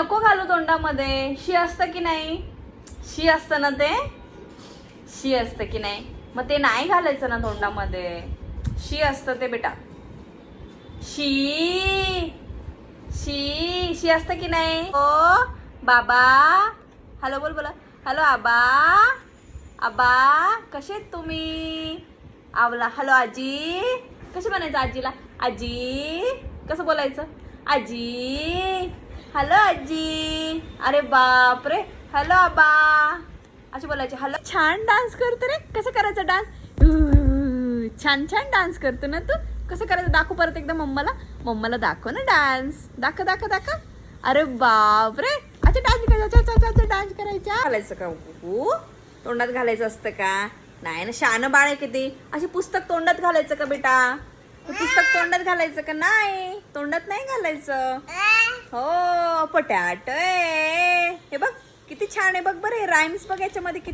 नको घालू तोंडामध्ये. शी असतं की नाही? शी असतं ना ते? शी असतं की नाही? मग ते नाही घालायचं ना तोंडामध्ये. शी असतं ते बेटा. शी शी शी असतं की नाही? ओ बाबा. हॅलो बोल बोला. हॅलो आबा. आबा कसे आहेत तुम्ही? आवला. हॅलो आजी. कसं म्हणायचं आजीला? आजी. कसं बोलायचं? आजी. हॅलो आजी. अरे बाप रे. हॅलो आबा. असे बोलायचे. हॅलो. छान डान्स करतो रे. कसं करायचं डान्स? छान छान डान्स करतो ना तू. कसं करायचं दाखव परत एकदा मम्माला. मम्माला दाखव ना डान्स. दाखव दाखव दाखव. अरे बाप रे. अच्छा डान्स करायचा. डान्स करायचा. घालायचं का कुकू? तोंडात घालायचं असतं का? नाही ना. शहाणं बाळ आहे किती. अशी पुस्तक तोंडात घालायचं का बेटा? पुस्तक तोंडात घालायचं का? नाही तोंडात नाही घालायचं. हो पटॅट. हे बघ किती छान आहे बघ बरं. राईम्स बघ याच्यामध्ये किती